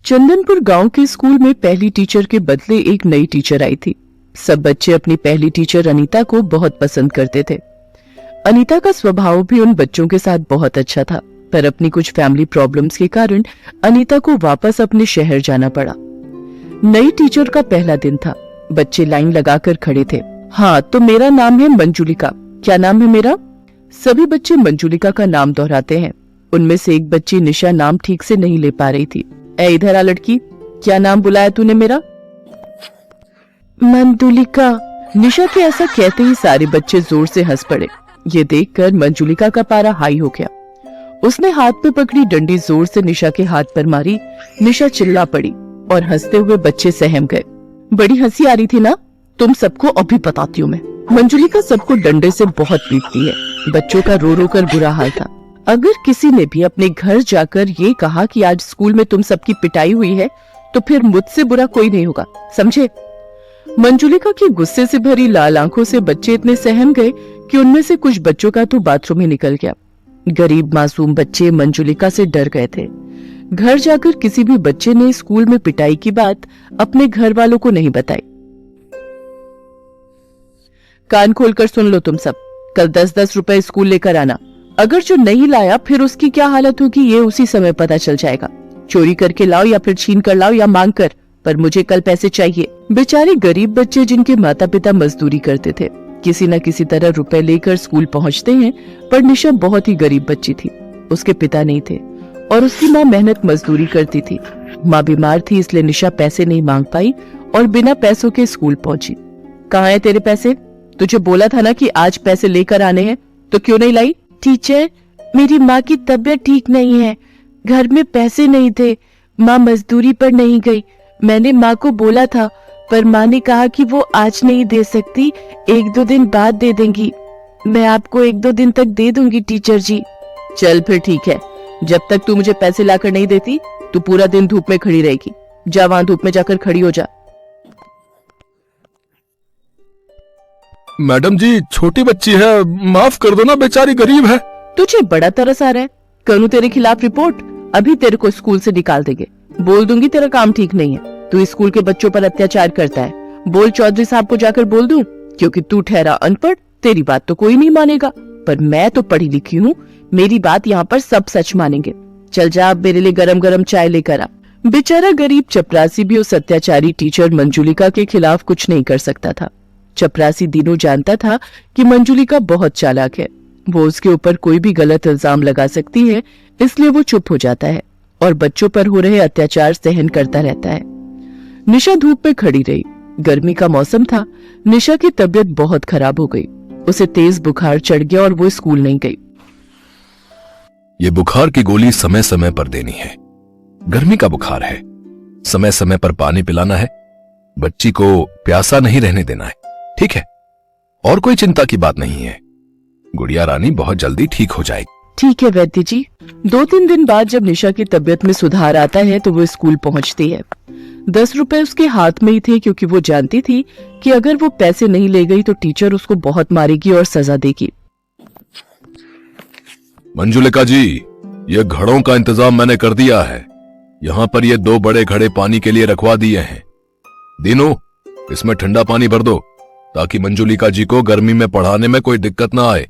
चंदनपुर गांव के स्कूल में पहली टीचर के बदले एक नई टीचर आई थी। सब बच्चे अपनी पहली टीचर अनीता को बहुत पसंद करते थे। अनीता का स्वभाव भी उन बच्चों के साथ बहुत अच्छा था, पर अपनी कुछ फैमिली प्रॉब्लम्स के कारण अनीता को वापस अपने शहर जाना पड़ा। नई टीचर का पहला दिन था। बच्चे लाइन लगाकर खड़े थे। हाँ, तो मेरा नाम है मंजुलिका। क्या नाम है मेरा? सभी बच्चे मंजुलिका का नाम दोहराते हैं। उनमें से एक बच्ची निशा नाम ठीक से नहीं ले पा रही थी। ए इधर आ लड़की, क्या नाम बुलाया तूने मेरा? मंजुलिका। निशा के ऐसा कहते ही सारे बच्चे जोर से हंस पड़े। ये देखकर मंजुलिका का पारा हाई हो गया। उसने हाथ में पकड़ी डंडी जोर से निशा के हाथ पर मारी। निशा चिल्ला पड़ी और हंसते हुए बच्चे सहम गए। बड़ी हंसी आ रही थी ना? तुम सबको अभी बताती हूँ मैं। मंजुलिका सबको डंडे से बहुत पीटती है। बच्चों का रो रो कर बुरा हाल था। अगर किसी ने भी अपने घर जाकर ये कहा कि आज स्कूल में तुम सबकी पिटाई हुई है, तो फिर मुझसे बुरा कोई नहीं होगा, समझे? मंजुलिका की गुस्से से भरी लाल आंखों से बच्चे इतने सहम गए कि उनमें से कुछ बच्चों का तो बाथरूम ही निकल गया। गरीब मासूम बच्चे मंजुलिका से डर गए थे। घर जाकर किसी भी बच्चे ने स्कूल में पिटाई की बात अपने घर वालों को नहीं बताई। कान खोलकर सुन लो तुम सब। कल 10-10 रुपए स्कूल लेकर आना। अगर जो नहीं लाया फिर उसकी क्या हालत होगी ये उसी समय पता चल जाएगा। चोरी करके लाओ या फिर छीन कर लाओ या मांग कर, पर मुझे कल पैसे चाहिए। बेचारे गरीब बच्चे जिनके माता पिता मजदूरी करते थे, किसी न किसी तरह रुपए लेकर स्कूल पहुंचते हैं। पर निशा बहुत ही गरीब बच्ची थी। उसके पिता नहीं थे और उसकी माँ मेहनत मजदूरी करती थी। माँ बीमार थी, इसलिए निशा पैसे नहीं मांग पाई और बिना पैसों के स्कूल पहुंची। कहाँ है तेरे पैसे? तुझे बोला था ना कि आज पैसे लेकर आने हैं, तो क्यों नहीं लाई? टीचर, मेरी माँ की तबीयत ठीक नहीं है, घर में पैसे नहीं थे, माँ मजदूरी पर नहीं गई। मैंने माँ को बोला था, पर माँ ने कहा कि वो आज नहीं दे सकती, 1-2 दिन बाद दे देंगी। मैं आपको 1-2 दिन तक दे दूंगी टीचर जी। चल फिर ठीक है, जब तक तू मुझे पैसे लाकर नहीं देती तू पूरा दिन धूप में खड़ी रहेगी। जा वहां धूप में जाकर खड़ी हो जा। मैडम जी, छोटी बच्ची है, माफ कर दो ना, बेचारी गरीब है। तुझे बड़ा तरस आ रहा है? करूँ तेरे खिलाफ रिपोर्ट? अभी तेरे को स्कूल से निकाल देंगे। बोल दूंगी तेरा काम ठीक नहीं है, तू स्कूल के बच्चों पर अत्याचार करता है। बोल चौधरी साहब को जाकर बोल दूं, क्योंकि तू ठहरा अनपढ़, तेरी बात तो कोई नहीं मानेगा, पर मैं तो पढ़ी लिखी हूँ, मेरी बात यहाँ पर सब सच मानेंगे। चल जा, अब मेरे लिए गरम गरम चाय लेकर आ। बेचारा गरीब चपरासी भी उस अत्याचारी टीचर मंजुलिका के खिलाफ कुछ नहीं कर सकता था। चपरासी दिनों जानता था कि मंजुलिका बहुत चालाक है, वो उसके ऊपर कोई भी गलत इल्जाम लगा सकती है, इसलिए वो चुप हो जाता है और बच्चों पर हो रहे अत्याचार सहन करता रहता है। निशा धूप में खड़ी रही। गर्मी का मौसम था। निशा की तबीयत बहुत खराब हो गई। उसे तेज बुखार चढ़ गया और वो स्कूल नहीं गई। ये बुखार की गोली समय समय पर देनी है। गर्मी का बुखार है, समय समय पर पानी पिलाना है, बच्ची को प्यासा नहीं रहने देना है, ठीक है? और कोई चिंता की बात नहीं है। गुड़िया रानी बहुत जल्दी ठीक हो जाएगी। ठीक है वैद्य जी। 2-3 दिन बाद जब निशा की तबीयत में सुधार आता है तो वो स्कूल पहुंचती है। 10 रुपए उसके हाथ में ही थे, क्योंकि वो जानती थी कि अगर वो पैसे नहीं ले गई तो टीचर उसको बहुत मारेगी और सजा देगी। मंजुलिका जी, ये घड़ों का इंतजाम मैंने कर दिया है। यहाँ पर ये 2 बड़े घड़े पानी के लिए रखवा दिए हैं। दीनू, इसमें ठंडा पानी भर दो, ताकि मंजुलिका जी को गर्मी में पढ़ाने में कोई दिक्कत ना आए।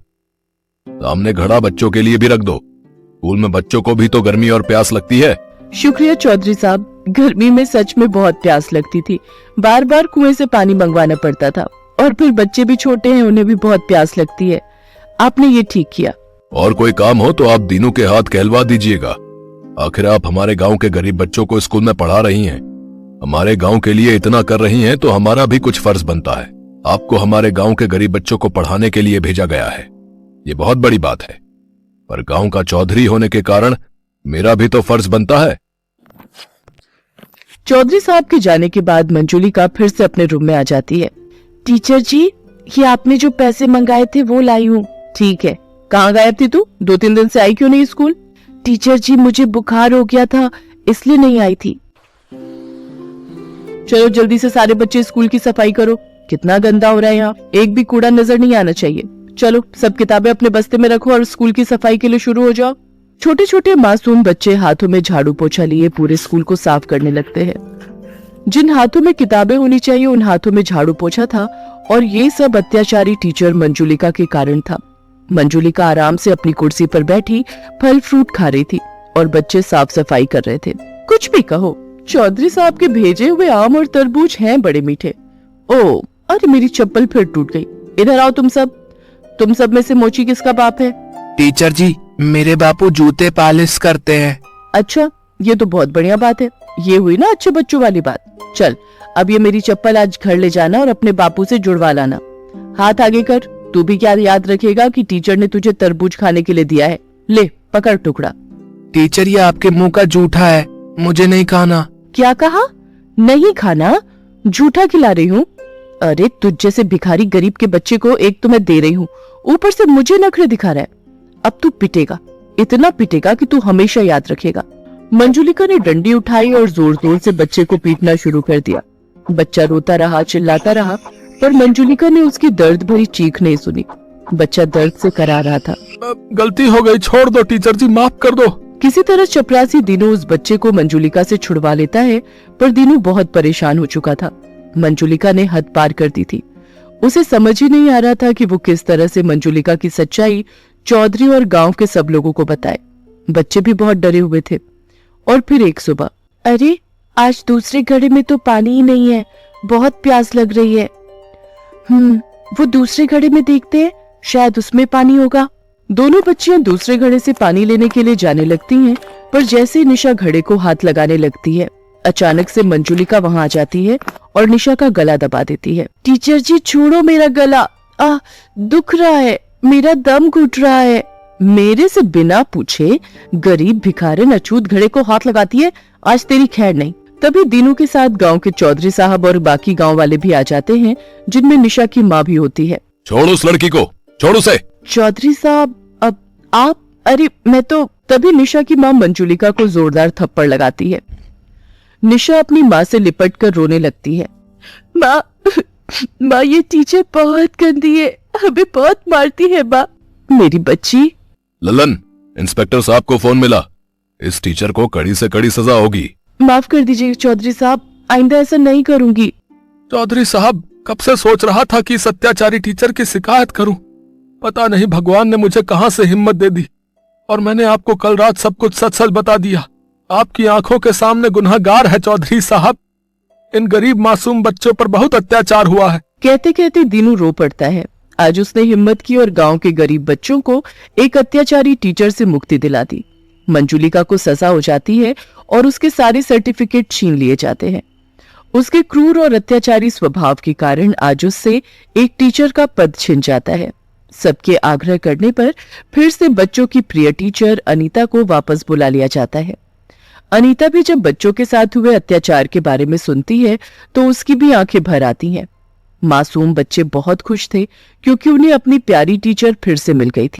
सामने घड़ा बच्चों के लिए भी रख दो। स्कूल में बच्चों को भी तो गर्मी और प्यास लगती है। शुक्रिया चौधरी साहब। गर्मी में सच में बहुत प्यास लगती थी। बार बार कुएं से पानी मंगवाना पड़ता था, और फिर बच्चे भी छोटे हैं, उन्हें भी बहुत प्यास लगती है। आपने ये ठीक किया। और कोई काम हो तो आप दीनू के हाथ कहलवा दीजिएगा। आखिर आप हमारे गांव के गरीब बच्चों को स्कूल में पढ़ा रही हैं, हमारे गांव के लिए इतना कर रही हैं, तो हमारा भी कुछ फर्ज बनता है। आपको हमारे गांव के गरीब बच्चों को पढ़ाने के लिए भेजा गया है। ये बहुत बड़ी बात है, पर गांव का चौधरी होने के कारण मेरा भी तो फर्ज बनता है। चौधरी साहब के जाने के बाद मंजुलिका फिर से अपने रूम में आ जाती है। टीचर जी, ये आपने जो पैसे मंगाए थे वो लाई हूँ। ठीक है, कहाँ गायब थी तू? 2-3 दिन से आई क्यों नहीं स्कूल? टीचर जी, मुझे बुखार हो गया था, इसलिए नहीं आई थी। चलो जल्दी से सारे बच्चे स्कूल की सफाई करो। कितना गंदा हो रहा है यहाँ, एक भी कूड़ा नजर नहीं आना चाहिए। चलो सब किताबें अपने बस्ते में रखो और स्कूल की सफाई के लिए शुरू हो जाओ। छोटे छोटे मासूम बच्चे हाथों में झाड़ू पोछा लिए पूरे स्कूल को साफ करने लगते हैं। जिन हाथों में किताबें होनी चाहिए उन हाथों में झाड़ू पोछा था, और ये सब अत्याचारी टीचर मंजुलिका के कारण था। मंजुलिका आराम से अपनी कुर्सी पर बैठी फल फ्रूट खा रही थी और बच्चे साफ सफाई कर रहे थे। कुछ भी कहो, चौधरी साहब के भेजे हुए आम और तरबूज हैं बड़े मीठे। ओ, अरे मेरी चप्पल फिर टूट गई। इधर आओ तुम सब में से मोची किसका बाप है? टीचर जी, मेरे बापू जूते पालिश करते हैं। अच्छा, ये तो बहुत बढ़िया बात है। ये हुई ना अच्छे बच्चों वाली बात। चल, अब ये मेरी चप्पल आज घर ले जाना और अपने बापू से जुड़वा लाना। हाथ आगे कर। तू भी क्या याद रखेगा कि टीचर ने तुझे तरबूज खाने के लिए दिया है। ले, पकड़ टुकड़ा। टीचर, ये आपके मुंह का जूठा है, मुझे नहीं खाना। क्या कहा? नहीं खाना? झूठा खिला रही हूँ? अरे तुझ जैसे भिखारी गरीब के बच्चे को एक तो मैं दे रही हूँ, ऊपर से मुझे नखरे दिखा रहा है। अब तू पिटेगा, इतना पिटेगा कि तू हमेशा याद रखेगा। मंजुलिका ने डंडी उठाई और जोर जोर से बच्चे को पीटना शुरू कर दिया। बच्चा रोता रहा, चिल्लाता रहा, पर मंजुलिका ने उसकी दर्द भरी चीख नहीं सुनी। बच्चा दर्द से करा रहा था। गलती हो गई, छोड़ दो टीचर जी, माफ कर दो। किसी तरह चपरासी दीनू उस बच्चे को मंजुलिका से छुड़वा लेता है, पर दीनू बहुत परेशान हो चुका था। मंजुलिका ने हद पार कर दी थी। उसे समझ ही नहीं आ रहा था कि वो किस तरह से मंजुलिका की सच्चाई चौधरी और गांव के सब लोगों को बताए। बच्चे भी बहुत डरे हुए थे। और फिर एक सुबह, अरे आज दूसरे घड़े में तो पानी ही नहीं है, बहुत प्यास लग रही है। वो दूसरे घड़े में देखते हैं, शायद उसमें पानी होगा। दोनों बच्चियां दूसरे घड़े से पानी लेने के लिए जाने लगती हैं, पर जैसे ही निशा घड़े को हाथ लगाने लगती है, अचानक से मंजुलिका वहां आ जाती है और निशा का गला दबा देती है। टीचर जी, छोड़ो मेरा गला, दुख रहा है, मेरा दम घुट रहा है। मेरे से बिना पूछे गरीब भिखारी अछूत घड़े को हाथ लगाती है, आज तेरी खैर नहीं। तभी दीनू के साथ गांव के चौधरी साहब और बाकी गांव वाले भी आ जाते हैं, जिनमें निशा की माँ भी होती है। छोड़ उस लड़की को, छोड़ उसे। चौधरी साहब, अब आप? अरे मैं तो। तभी निशा की माँ मंजुलिका को जोरदार थप्पड़ लगाती है। निशा अपनी माँ से लिपट कर रोने लगती है। माँ, ये टीचर बहुत गंदी है, हमें बहुत मारती है माँ। मेरी बच्ची। ललन, इंस्पेक्टर साहब को फोन मिला। इस टीचर को कड़ी से कड़ी सजा होगी। माफ कर दीजिए चौधरी साहब, आइंदा ऐसा नहीं करूंगी। चौधरी साहब, कब से सोच रहा था कि इस अत्याचारी टीचर की शिकायत करूं। पता नहीं भगवान ने मुझे कहां से हिम्मत दे दी, और मैंने आपको कल रात सब कुछ सच सच बता दिया। आपकी आंखों के सामने गुनहगार है चौधरी साहब। इन गरीब मासूम बच्चों पर बहुत अत्याचार हुआ है। कहते कहते दीनू रो पड़ता है। आज उसने हिम्मत की और गांव के गरीब बच्चों को एक अत्याचारी टीचर से मुक्ति दिला दी। मंजुलिका को सजा हो जाती है और उसके सारे सर्टिफिकेट छीन लिए जाते हैं। उसके क्रूर और अत्याचारी स्वभाव के कारण आज उससे एक टीचर का पद छिन जाता है। सबके आग्रह करने पर फिर से बच्चों की प्रिय टीचर अनीता को वापस बुला लिया जाता है। अनीता भी जब बच्चों के साथ हुए अत्याचार के बारे में सुनती है तो उसकी भी आंखें भर आती हैं। मासूम बच्चे बहुत खुश थे क्योंकि उन्हें अपनी प्यारी टीचर फिर से मिल गई थी।